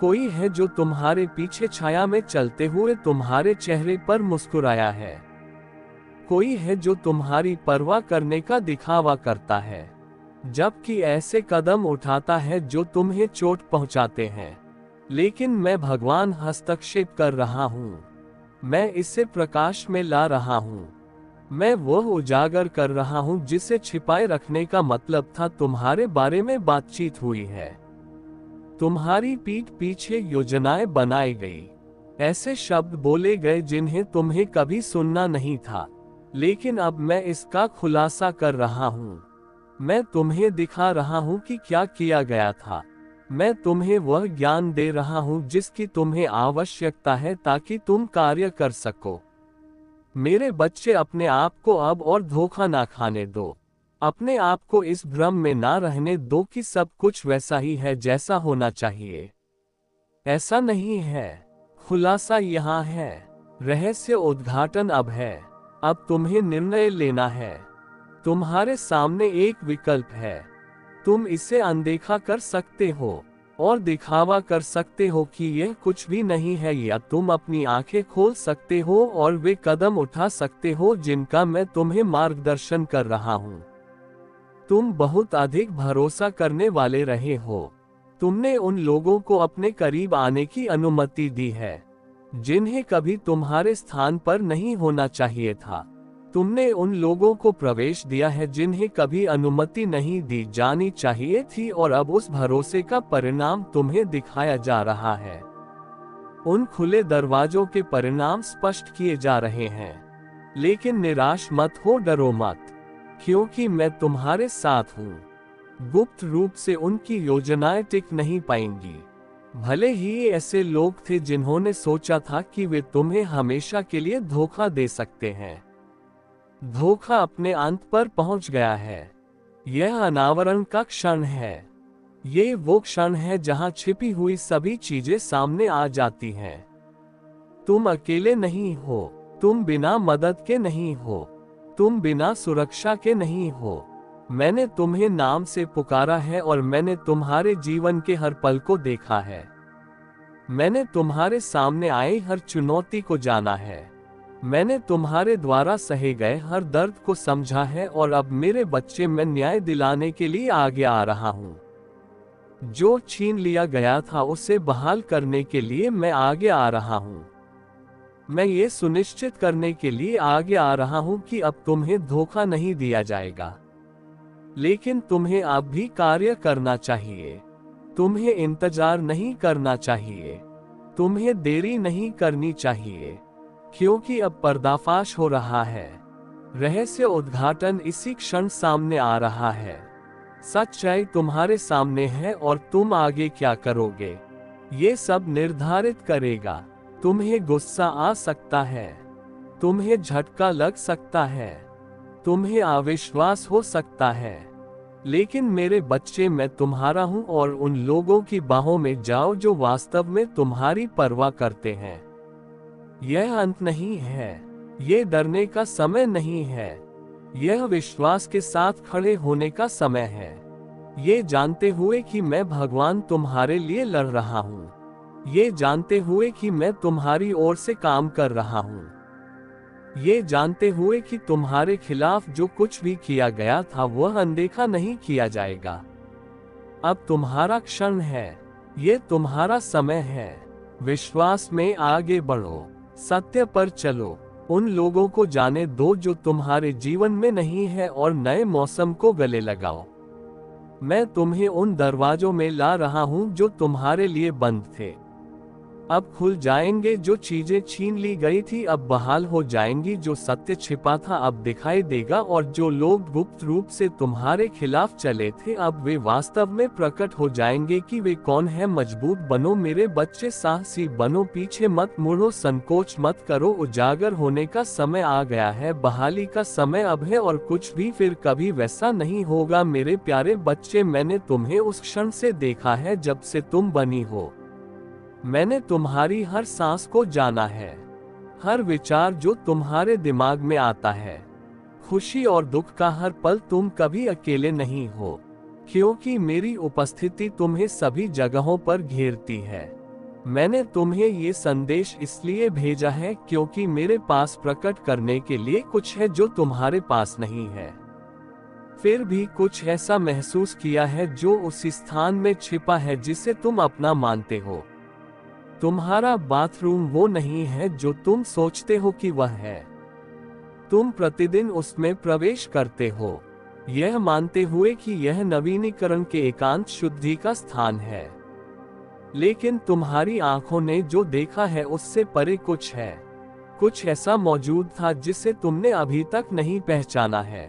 कोई है जो तुम्हारे पीछे छाया में चलते हुए तुम्हारे चेहरे पर मुस्कुराया है। कोई है जो तुम्हारी परवाह करने का दिखावा करता है, जबकि ऐसे कदम उठाता है जो तुम्हें चोट पहुंचाते हैं। लेकिन मैं, भगवान, हस्तक्षेप कर रहा हूँ। मैं इसे प्रकाश में ला रहा हूँ। मैं वह उजागर कर रहा हूँ जिसे छिपाए रखने का मतलब था। तुम्हारे बारे में बातचीत हुई है। तुम्हारी पीठ पीछे योजनाएं बनाई गई। ऐसे शब्द बोले गए जिन्हें तुम्हें कभी सुनना नहीं था। लेकिन अब मैं इसका खुलासा कर रहा हूँ। मैं तुम्हें दिखा रहा हूँ कि क्या किया गया था। मैं तुम्हें वह ज्ञान दे रहा हूँ जिसकी तुम्हें आवश्यकता है ताकि तुम कार्य कर सको। मेरे बच्चे, अपने आप को अब और धोखा ना खाने दो। अपने आप को इस भ्रम में ना रहने दो कि सब कुछ वैसा ही है जैसा होना चाहिए। ऐसा नहीं है। खुलासा यहाँ है। रहस्य उद्घाटन अब है। अब तुम्हें निर्णय लेना है। तुम्हारे सामने एक विकल्प है। तुम इसे अनदेखा कर सकते हो और दिखावा कर सकते हो कि यह कुछ भी नहीं है, या तुम अपनी आंखें खोल सकते हो और वे कदम उठा सकते हो जिनका मैं तुम्हें मार्गदर्शन कर रहा हूँ। तुम बहुत अधिक भरोसा करने वाले रहे हो। तुमने उन लोगों को अपने करीब आने की अनुमति दी है जिन्हें कभी तुम्हारे स्थान पर नहीं होना चाहिए था। तुमने उन लोगों को प्रवेश दिया है जिन्हें कभी अनुमति नहीं दी जानी चाहिए थी, और अब उस भरोसे का परिणाम तुम्हें दिखाया जा रहा है। उन खुले दरवाजों के परिणाम स्पष्ट किए जा रहे हैं। लेकिन निराश मत हो, डरो मत, क्योंकि मैं तुम्हारे साथ हूँ। गुप्त रूप से उनकी योजनाएं टिक नहीं पाएंगी। भले ही ऐसे लोग थे जिन्होंने सोचा था कि वे तुम्हें हमेशा के लिए धोखा दे सकते हैं। धोखा अपने अंत पर पहुंच गया है। यह अनावरण का क्षण है। ये वो क्षण है जहां छिपी हुई सभी चीजें सामने आ जाती हैं। तुम अकेले नहीं हो, तुम बिना मदद के नहीं हो, तुम बिना सुरक्षा के नहीं हो। मैंने तुम्हें नाम से पुकारा है और मैंने तुम्हारे जीवन के हर पल को देखा है। मैंने तुम्हारे सामने आई हर चुनौती को जाना है। मैंने तुम्हारे द्वारा सहे गए हर दर्द को समझा है और अब मेरे बच्चे, मैं न्याय दिलाने के लिए आगे आ रहा हूँ। जो छीन लिया गया था उसे बहाल करने के लिए मैं आगे आ रहा हूँ। मैं ये सुनिश्चित करने के लिए आगे आ रहा हूँ कि अब तुम्हें धोखा नहीं दिया जाएगा। लेकिन तुम्हें अब भी कार्य करना चाहिए। तुम्हें इंतजार नहीं करना चाहिए। तुम्हें देरी नहीं करनी चाहिए, क्योंकि अब पर्दाफाश हो रहा है। रहस्य उद्घाटन इसी क्षण सामने आ रहा है। सच्चाई तुम्हारे सामने है और तुम आगे क्या करोगे, ये सब निर्धारित करेगा। तुम्हें गुस्सा आ सकता है, तुम्हें झटका लग सकता है, तुम्हें अविश्वास हो सकता है, लेकिन मेरे बच्चे, मैं तुम्हारा हूं और उन लोगों की बाहों में जाओ जो वास्तव में तुम्हारी परवाह करते हैं। यह अंत नहीं है, यह डरने का समय नहीं है, यह विश्वास के साथ खड़े होने का समय है। ये जानते हुए कि मैं भगवान तुम्हारे लिए लड़ रहा हूँ, ये जानते हुए कि मैं तुम्हारी ओर से काम कर रहा हूँ, ये जानते हुए कि तुम्हारे खिलाफ जो कुछ भी किया गया था वह अनदेखा नहीं किया जाएगा। अब तुम्हारा क्षण है, ये तुम्हारा समय है। विश्वास में आगे बढ़ो, सत्य पर चलो, उन लोगों को जाने दो जो तुम्हारे जीवन में नहीं है और नए मौसम को गले लगाओ। मैं तुम्हें उन दरवाजों में ला रहा हूं जो तुम्हारे लिए बंद थे। अब खुल जाएंगे, जो चीजें छीन ली गई थी अब बहाल हो जाएंगी, जो सत्य छिपा था अब दिखाई देगा, और जो लोग गुप्त रूप से तुम्हारे खिलाफ चले थे अब वे वास्तव में प्रकट हो जाएंगे कि वे कौन है। मजबूत बनो मेरे बच्चे, साहसी बनो, पीछे मत मुड़ो, संकोच मत करो। उजागर होने का समय आ गया है, बहाली का समय अब है और कुछ भी फिर कभी वैसा नहीं होगा। मेरे प्यारे बच्चे, मैंने तुम्हें उस क्षण से देखा है जब से तुम बनी हो। मैंने तुम्हारी हर सांस को जाना है, हर विचार जो तुम्हारे दिमाग में आता है, खुशी और दुख का हर पल। तुम कभी अकेले नहीं हो, क्योंकि मेरी उपस्थिति तुम्हें सभी जगहों पर घेरती है। मैंने तुम्हें ये संदेश इसलिए भेजा है क्योंकि मेरे पास प्रकट करने के लिए कुछ है जो तुम्हारे पास नहीं है। फिर भी कुछ ऐसा महसूस किया है जो उस स्थान में छिपा है जिसे तुम अपना मानते हो। तुम्हारा बाथरूम वो नहीं है जो तुम सोचते हो कि वह है। तुम प्रतिदिन उसमें प्रवेश करते हो, यह मानते हुए कि यह नवीनीकरण के एकांत शुद्धि का स्थान है। लेकिन तुम्हारी आंखों ने जो देखा है उससे परे कुछ है। कुछ ऐसा मौजूद था जिसे तुमने अभी तक नहीं पहचाना है।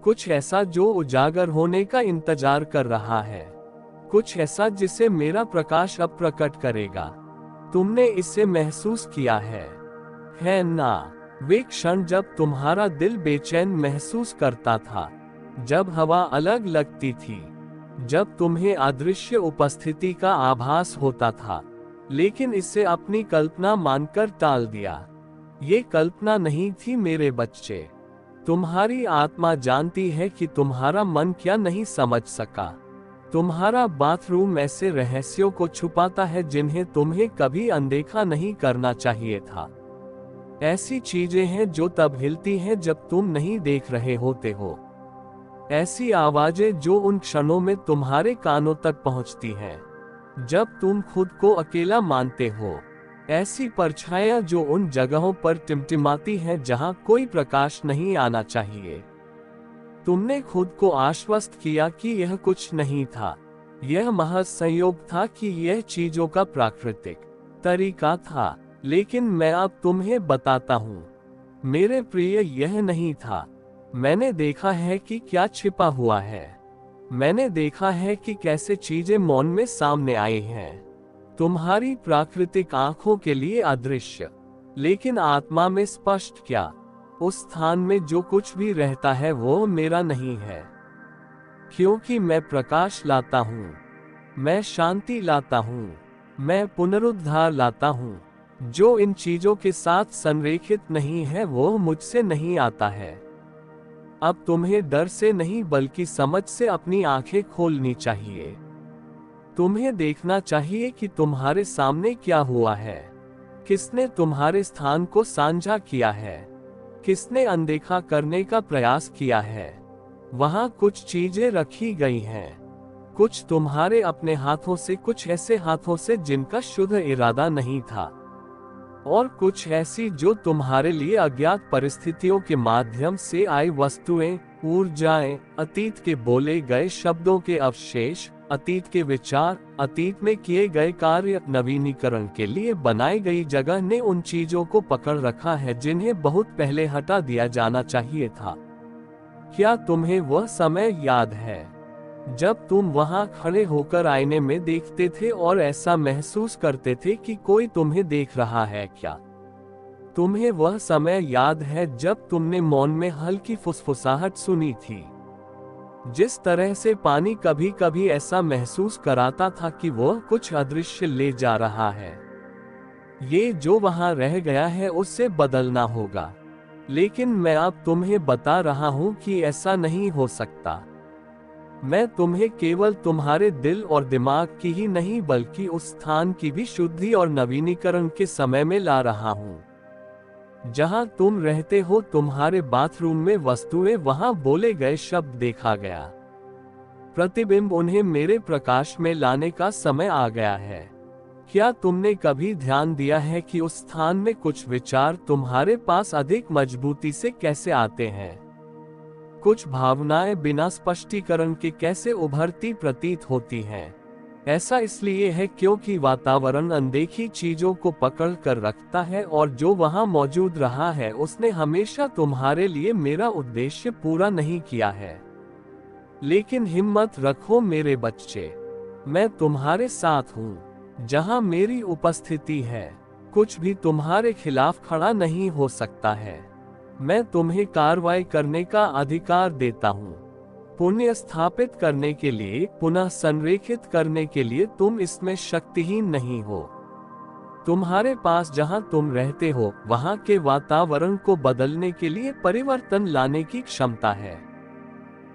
कुछ ऐसा जो उजागर होने का इंतजार कर रहा है। कुछ ऐसा जिसे मेरा प्रकाश अब प्रकट करेगा। तुमने इसे महसूस किया है ना? वे क्षण जब तुम्हारा दिल बेचैन महसूस करता था, जब हवा अलग लगती थी, जब तुम्हें अदृश्य उपस्थिति का आभास होता था, लेकिन इसे अपनी कल्पना मानकर टाल दिया। ये कल्पना नहीं थी मेरे बच्चे। तुम्हारी आत्मा जानती है कि तुम्हारा मन क्या नहीं समझ सका। तुम्हारा बाथरूम ऐसे रहस्यों को छुपाता है जिन्हें तुम्हें कभी अनदेखा नहीं करना चाहिए था। ऐसी चीजें हैं जो तब हिलती हैं जब तुम नहीं देख रहे होते हो। ऐसी आवाजें जो उन क्षणों में तुम्हारे कानों तक पहुंचती हैं जब तुम खुद को अकेला मानते हो। ऐसी परछाइयां जो उन जगहों पर टिमटिमाती हैं जहां कोई प्रकाश नहीं आना चाहिए। तुमने खुद को आश्वस्त किया कि यह कुछ नहीं था, यह महज संयोग था, कि यह चीजों का प्राकृतिक तरीका था। लेकिन मैं अब तुम्हें बताता हूँ मेरे प्रिय, यह नहीं था। मैंने देखा है कि क्या छिपा हुआ है। मैंने देखा है कि कैसे चीजें मौन में सामने आई हैं। तुम्हारी प्राकृतिक आंखों के लिए अदृश्य, लेकिन आत्मा में स्पष्ट। क्या उस स्थान में जो कुछ भी रहता है वो मेरा नहीं है, क्योंकि मैं प्रकाश लाता हूँ। मैं शांति लाता हूँ, मैं पुनरुद्धार लाता हूँ। जो इन चीजों के साथ संरेखित नहीं है वो मुझसे नहीं आता है। अब तुम्हें डर से नहीं बल्कि समझ से अपनी आंखें खोलनी चाहिए। तुम्हें देखना चाहिए कि तुम्हारे सामने क्या हुआ है, किसने तुम्हारे स्थान को साझा किया है, किसने अनदेखा करने का प्रयास किया है। वहां कुछ चीजें रखी गई हैं, कुछ तुम्हारे अपने हाथों से, कुछ ऐसे हाथों से जिनका शुद्ध इरादा नहीं था, और कुछ ऐसी जो तुम्हारे लिए अज्ञात परिस्थितियों के माध्यम से आई वस्तुएं, ऊर्जाएं, अतीत के बोले गए शब्दों के अवशेष, अतीत के विचार, अतीत में किए गए कार्य, नवीनीकरण के लिए बनाई गई जगह ने उन चीजों को पकड़ रखा है जिन्हें बहुत पहले हटा दिया जाना चाहिए था। क्या तुम्हें वह समय याद है जब तुम वहां खड़े होकर आईने में देखते थे और ऐसा महसूस करते थे कि कोई तुम्हें देख रहा है? क्या तुम्हें वह समय याद है जब तुमने मौन में हल्की फुसफुसाहट सुनी थी? जिस तरह से पानी कभी कभी ऐसा महसूस कराता था कि वह कुछ अदृश्य ले जा रहा है। ये जो वहां रह गया है उससे बदलना होगा, लेकिन मैं अब तुम्हें बता रहा हूं कि ऐसा नहीं हो सकता। मैं तुम्हें केवल तुम्हारे दिल और दिमाग की ही नहीं बल्कि उस स्थान की भी शुद्धि और नवीनीकरण के समय में ला रहा हूं जहां तुम रहते हो। तुम्हारे बाथरूम में वस्तुएं, वहां बोले गए शब्द, देखा गया प्रतिबिंब, उन्हें मेरे प्रकाश में लाने का समय आ गया है। क्या तुमने कभी ध्यान दिया है कि उस स्थान में कुछ विचार तुम्हारे पास अधिक मजबूती से कैसे आते हैं? कुछ भावनाएं बिना स्पष्टीकरण के कैसे उभरती प्रतीत होती हैं? ऐसा इसलिए है क्योंकि वातावरण अनदेखी चीजों को पकड़ कर रखता है, और जो वहां मौजूद रहा है उसने हमेशा तुम्हारे लिए मेरा उद्देश्य पूरा नहीं किया है। लेकिन हिम्मत रखो मेरे बच्चे, मैं तुम्हारे साथ हूँ। जहां मेरी उपस्थिति है, कुछ भी तुम्हारे खिलाफ खड़ा नहीं हो सकता है। मैं तुम्हें कार्रवाई करने का अधिकार देता हूँ, पुण्य स्थापित करने के लिए, पुनः संरेखित करने के लिए। तुम इसमें शक्तिहीन नहीं हो। तुम्हारे पास जहां तुम रहते हो वहां के वातावरण को बदलने के लिए परिवर्तन लाने की क्षमता है।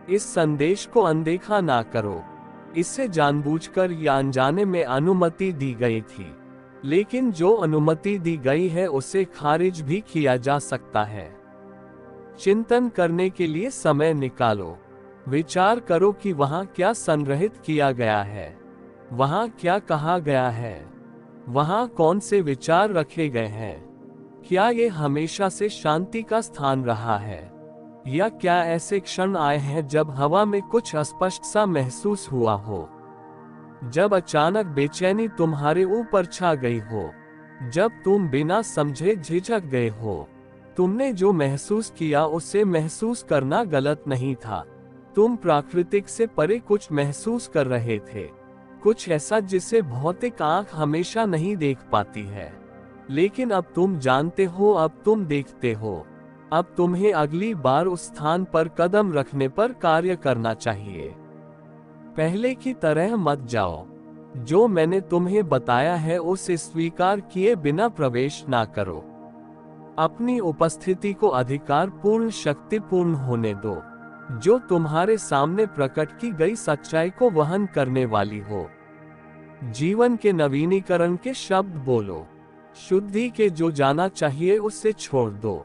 इस संदेश को अनदेखा ना करो। इससे जानबूझकर या अनजाने में अनुमति दी गई थी, लेकिन जो अनुमति दी गई है उसे खारिज भी किया जा सकता है। चिंतन करने के लिए समय निकालो। विचार करो कि वहां क्या संग्रहित किया गया है, वहां क्या कहा गया है, वहां कौन से विचार रखे गए हैं। क्या ये हमेशा से शांति का स्थान रहा है, या क्या ऐसे क्षण आए हैं जब हवा में कुछ अस्पष्ट सा महसूस हुआ हो, जब अचानक बेचैनी तुम्हारे ऊपर छा गई हो, जब तुम बिना समझे झिझक गए हो? तुमने जो महसूस किया उसे महसूस करना गलत नहीं था। तुम प्राकृतिक से परे कुछ महसूस कर रहे थे, कुछ ऐसा जिसे भौतिक आंख हमेशा नहीं देख पाती है। लेकिन अब तुम जानते हो, अब तुम देखते हो। अब तुम्हें अगली बार उस स्थान पर कदम रखने पर कार्य करना चाहिए। पहले की तरह मत जाओ। जो मैंने तुम्हें बताया है उसे स्वीकार किए बिना प्रवेश ना करो। अपनी उपस्थिति को अधिकार पूर्ण, शक्तिपूर्ण होने दो, जो तुम्हारे सामने प्रकट की गई सच्चाई को वहन करने वाली हो। जीवन के नवीनीकरण के शब्द बोलो। शुद्धि के जो जाना चाहिए उसे छोड़ दो।